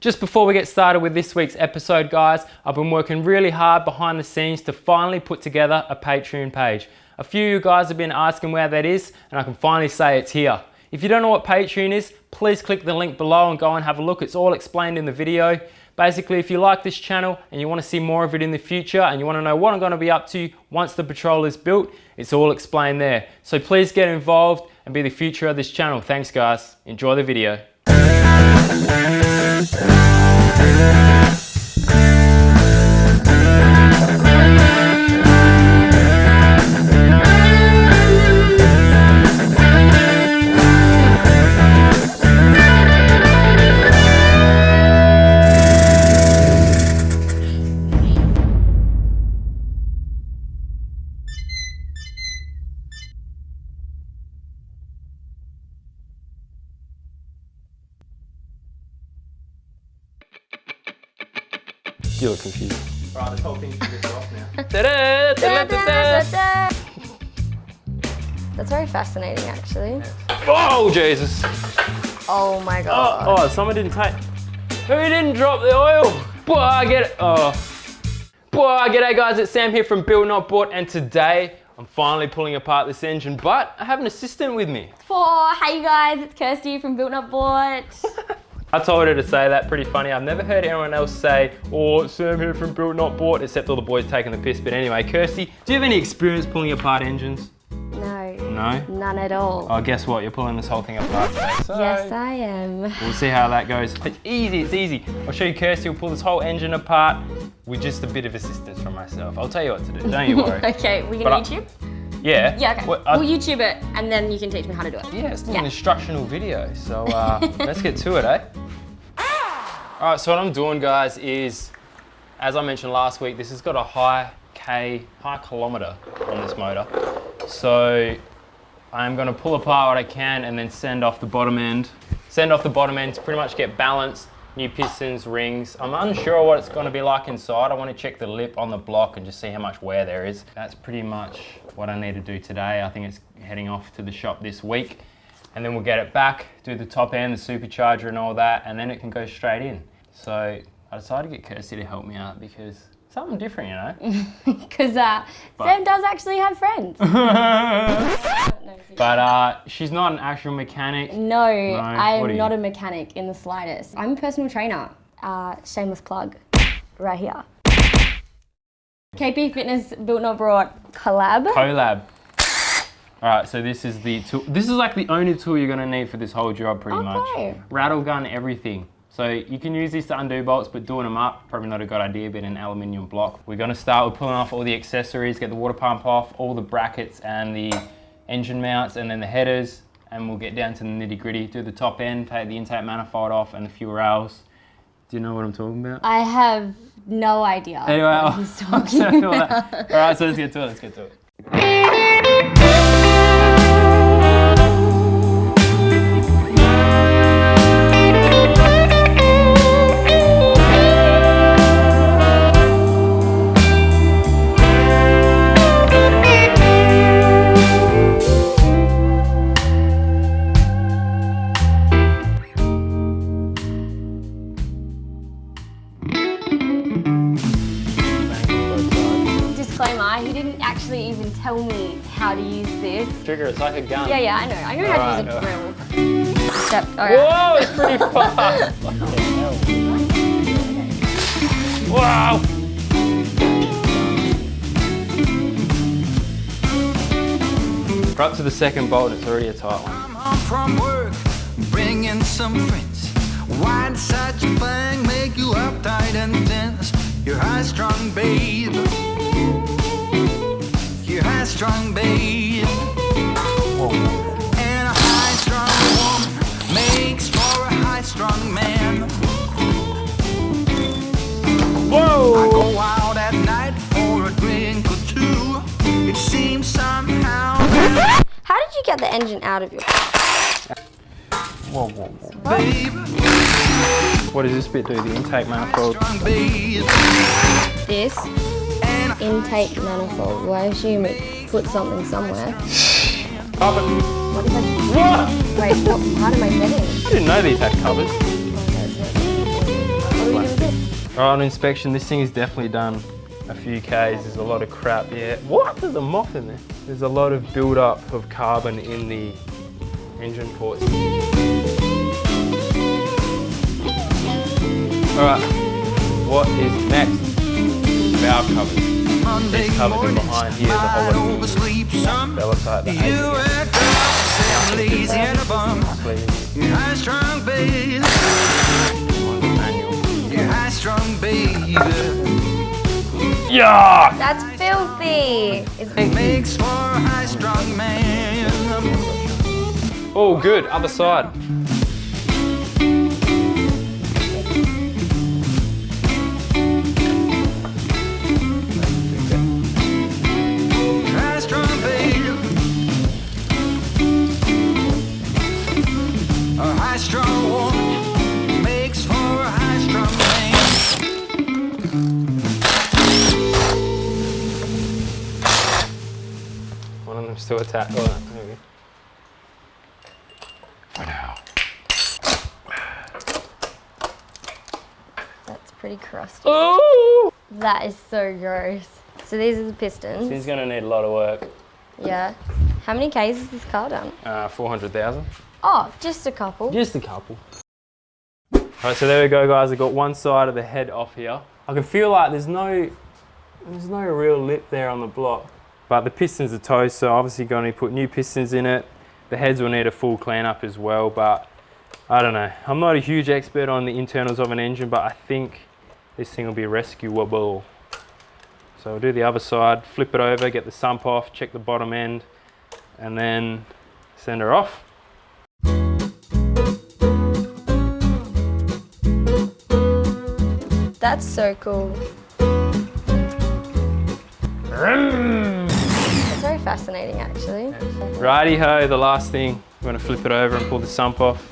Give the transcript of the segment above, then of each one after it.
Just before we get started with this week's episode, guys, I've been working really hard behind the scenes to finally put together a Patreon page. A few of you guys have been asking where that is, and I can finally say it's here. If you don't know what Patreon is, please click the link below and go and have a look. It's all explained in the video. Basically, if you like this channel and you want to see more of it in the future and you want to know what I'm going to be up to once the Patrol is built, it's all explained there. So please get involved and be the future of this channel. Thanks, guys. Enjoy the video. You look confused. Right, this whole thing's just off now. That's very fascinating, actually. Yes. Oh, Jesus. Oh my God. Oh, someone didn't take. Who didn't drop the oil? Boy, get it. Oh. Boy, g'day guys, it's Sam here from Build Not Bought, and today I'm finally pulling apart this engine, but I have an assistant with me. Hey guys, it's Kirsty from Build Not Bought. I told her to say that, pretty funny. I've never heard anyone else say, oh, Sam here from Built Not Bought, except all the boys taking the piss. But anyway, Kirsty, do you have any experience pulling apart engines? No. No? None at all. Oh, guess what? You're pulling this whole thing apart today. So yes, I am. We'll see how that goes. It's easy, it's easy. I'll show you Kirsty will pull this whole engine apart with just a bit of assistance from myself. I'll tell you what to do, don't you worry. Okay, we're gonna YouTube? Yeah. Yeah, okay. Well, we'll YouTube it and then you can teach me how to do it. Yeah, it's an instructional video. So let's get to it, eh? All right, so what I'm doing, guys, is, as I mentioned last week, this has got a high kilometer on this motor. So I'm gonna pull apart what I can and then send off the bottom end. Send off the bottom end to pretty much get balanced, new pistons, rings. I'm unsure what it's gonna be like inside. I wanna check the lip on the block and just see how much wear there is. That's pretty much what I need to do today. I think it's heading off to the shop this week. And then we'll get it back, do the top end, the supercharger and all that, and then it can go straight in. So I decided to get Kirsty to help me out because something different, you know? Because Sam does actually have friends. But she's not an actual mechanic. No, I'm not a mechanic in the slightest. I'm a personal trainer. Shameless plug, right here. KP Fitness Built Not Bought collab. Collab. All right, so this is the tool. This is like the only tool you're gonna need for this whole job, pretty much. Rattle gun, everything. So you can use this to undo bolts, but doing them up, probably not a good idea, being an aluminium block. We're gonna start with pulling off all the accessories, get the water pump off, all the brackets and the engine mounts, and then the headers, and we'll get down to the nitty gritty. Do the top end, take the intake manifold off, and the fuel rails. Do you know what I'm talking about? I have no idea anyway, what he's talking about. All right, so let's get to it, let's get to it. He didn't actually even tell me how to use this. Trigger, it's like a gun. Yeah, I know. I know how to use a drill. Step. Whoa, it's pretty fast. Wow. We're up to the second bolt, it's already a tight one. I'm home from work, bringing some friends. Why did such a thing make you uptight and tense? You're high-strung, babe. You're high-strung, babe. And a high-strung woman makes for a high-strung man. Whoa! I go out at night for a drink or two. It seems somehow that How did you get the engine out of your Whoa. babe, What does this bit do? The intake manifold. high-strung, babe. this intake manifold? Well, I assume it put something somewhere. Carpet. What is that? What? Wait, what part am I getting? I didn't know these had cupboards. Oh, no, it's not. All right, on inspection, this thing is definitely done a few Ks. There's a lot of crap. Yeah. What? There's a moth in there. There's a lot of build-up of carbon in the engine ports. All right. What is next? Valve covers. These covers in behind here, the whole lot of velocite, the Lazy and a bum. You high strong baby. You high strong baby. Yeah! That's filthy. It's Makes for a high strong man. Oh, good. Other side. High strong baby. A high strong woman makes for a high strong man. One of them still attached. Oh, there we go. That's pretty crusty. Oh! That is so gross. So these are the pistons. This is going to need a lot of work. Yeah. How many Ks is this car done? 400,000. Oh, just a couple. Just a couple. Alright, so there we go, guys. I got one side of the head off here. I can feel like there's no real lip there on the block. But the pistons are toast, so obviously going to put new pistons in it. The heads will need a full clean up as well, but I don't know. I'm not a huge expert on the internals of an engine, but I think this thing will be rescuable. So I'll do the other side, flip it over, get the sump off, check the bottom end, and then send her off. That's so cool. It's very fascinating, actually. Righty ho, the last thing, I'm going to flip it over and pull the sump off,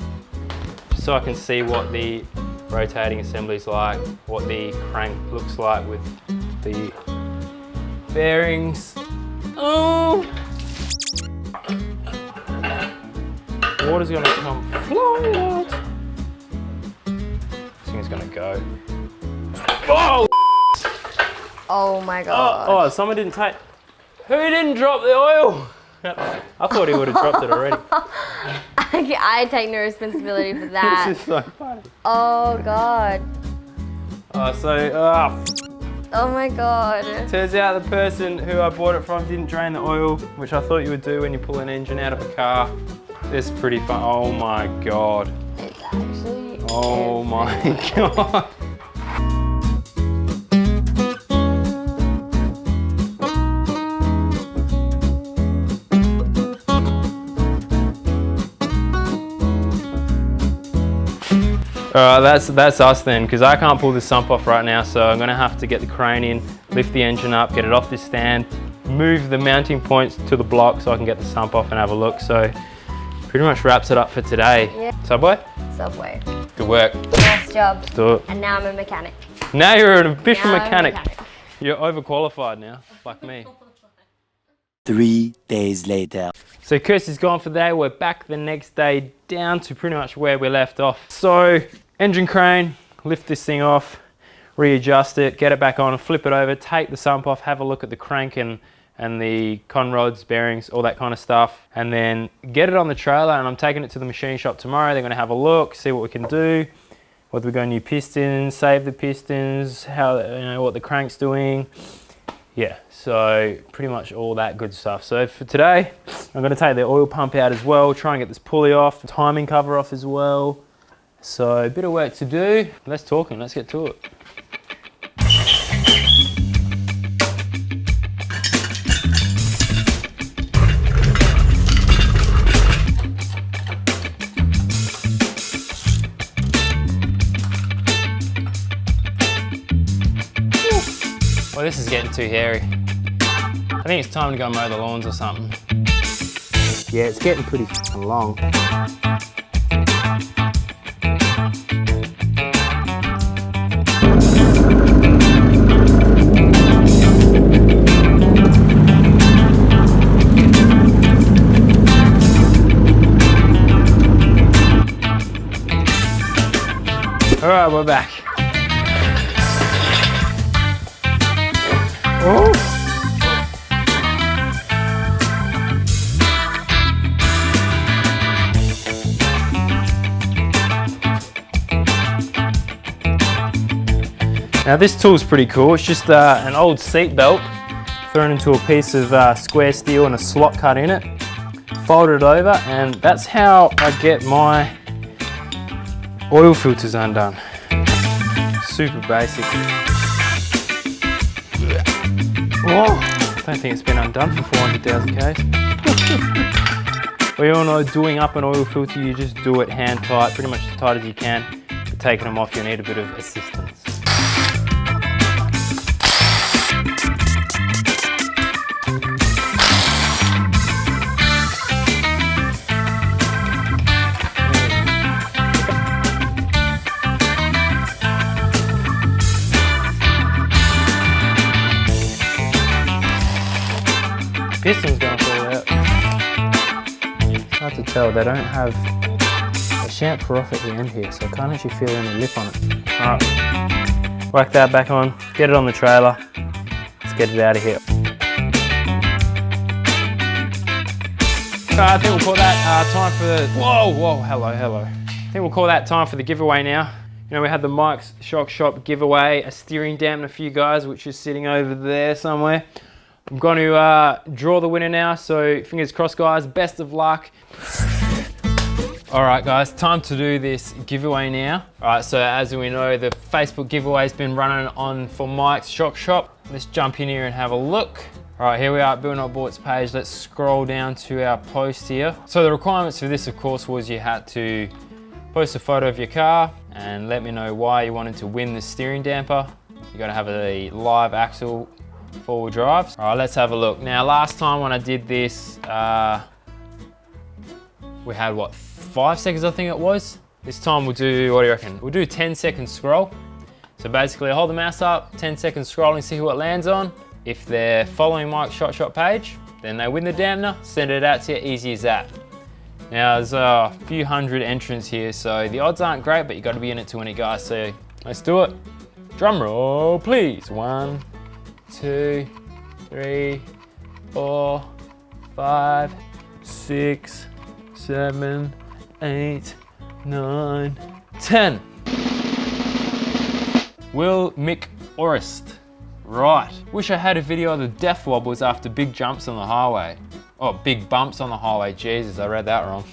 just so I can see what the rotating assembly is like, what the crank looks like with the bearings. Oh! Water's going to come flying out. This thing's going to go. Oh! Oh my god. Oh, someone didn't take. Who didn't drop the oil? I thought he would have dropped it already. I take no responsibility for that. This is so funny. Oh god. Oh, Oh my god. turns out the person who I bought it from didn't drain the oil, which I thought you would do when you pull an engine out of a car. This is pretty fun. Oh my god. It's actually. Oh my god. Alright, that's us then, because I can't pull this sump off right now, so I'm going to have to get the crane in, lift the engine up, get it off this stand, move the mounting points to the block so I can get the sump off and have a look. So pretty much wraps it up for today. Yeah. Subway? Subway. Good work. Nice job. Let's do it. And now I'm a mechanic. Now you're an official Now I'm a mechanic. mechanic. You're overqualified now, like me. 3 days later. So Kirsty's gone for the day. We're back the next day down to pretty much where we left off. So engine crane, lift this thing off, readjust it, get it back on, flip it over, take the sump off, have a look at the crank and the con rods, bearings, all that kind of stuff, and then get it on the trailer. And I'm taking it to the machine shop tomorrow. They're going to have a look, see what we can do, whether we go new pistons, save the pistons, how, you know, what the crank's doing. Yeah, so pretty much all that good stuff. So for today, I'm going to take the oil pump out as well, try and get this pulley off, the timing cover off as well. So a bit of work to do. Less talking, let's get to it. Well, this is getting too hairy. I think it's time to go mow the lawns or something. Yeah, it's getting pretty long. All right, we're back. Oh. Now this tool's pretty cool. It's just an old seat belt thrown into a piece of square steel and a slot cut in it. Fold it over, and that's how I get my oil filters undone. Super basic. Oh, don't think it's been undone for 400,000 Ks. We all know doing up an oil filter, you just do it hand tight, pretty much as tight as you can. But taking them off, you need a bit of assistance. Piston's going to fall out. It's hard to tell, they don't have a chamfer off at the end here, so I can't actually feel any lip on it. Alright, whack that back on, get it on the trailer, let's get it out of here. I think we'll call that time for the, whoa, hello. I think we'll call that time for the giveaway now. You know, we had the Mike's Shock Shop giveaway, a steering dampener for you guys, which is sitting over there somewhere. I'm going to draw the winner now, so fingers crossed guys, best of luck. Alright guys, time to do this giveaway now. Alright, so as we know, the Facebook giveaway's been running on for Mike's Shock Shop. Let's jump in here and have a look. Alright, here we are at Build Not Bought's page. Let's scroll down to our post here. So the requirements for this, of course, was you had to post a photo of your car and let me know why you wanted to win the steering damper. You got to have a live axle four-wheel drive. All right, let's have a look. Now, last time when I did this, we had what, 5 seconds I think it was. This time we'll do, what do you reckon? We'll do 10-second scroll. So basically, hold the mouse up, 10-second scrolling, see who it lands on. If they're following Mike's Shot Shop page, then they win the dampener. Send it out to you, easy as that. Now, there's a few hundred entrants here, so the odds aren't great, but you got to be in it to win it, guys. So let's do it. Drum roll, please. 1, 2, 3, 4, 5, 6, 7, 8, 9, 10. Will Mick Orest. Right. Wish I had a video of the death wobbles after big jumps on the highway. Oh, big bumps on the highway. Jesus, I read that wrong.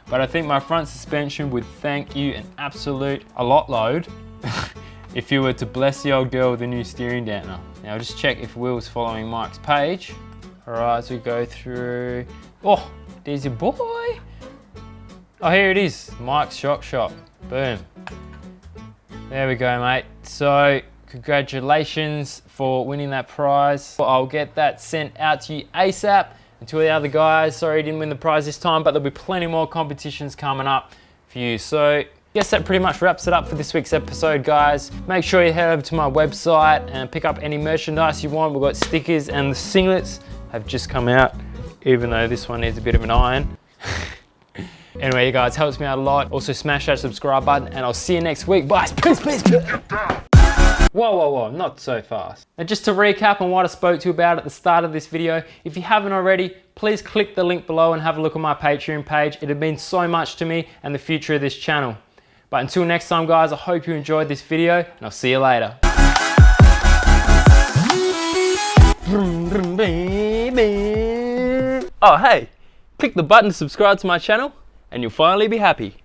But I think my front suspension would thank you an absolute a lot load if you were to bless the old girl with a new steering dampener. Now just check if Will's following Mike's page. All right, so we go through. Oh, there's your boy. Oh, here it is, Mike's Shock Shop. Boom. There we go, mate. So congratulations for winning that prize. I'll get that sent out to you ASAP. And to the other guys, sorry you didn't win the prize this time, but there'll be plenty more competitions coming up for you. So I guess that pretty much wraps it up for this week's episode, guys. Make sure you head over to my website and pick up any merchandise you want. We've got stickers and the singlets have just come out, even though this one needs a bit of an iron. Anyway, you guys, helps me out a lot. Also smash that subscribe button and I'll see you next week. Bye. Peace, peace, peace. Whoa, not so fast. Now just to recap on what I spoke to you about at the start of this video, if you haven't already, please click the link below and have a look at my Patreon page. It would mean so much to me and the future of this channel. But until next time, guys, I hope you enjoyed this video and I'll see you later. Oh, hey, click the button to subscribe to my channel and you'll finally be happy.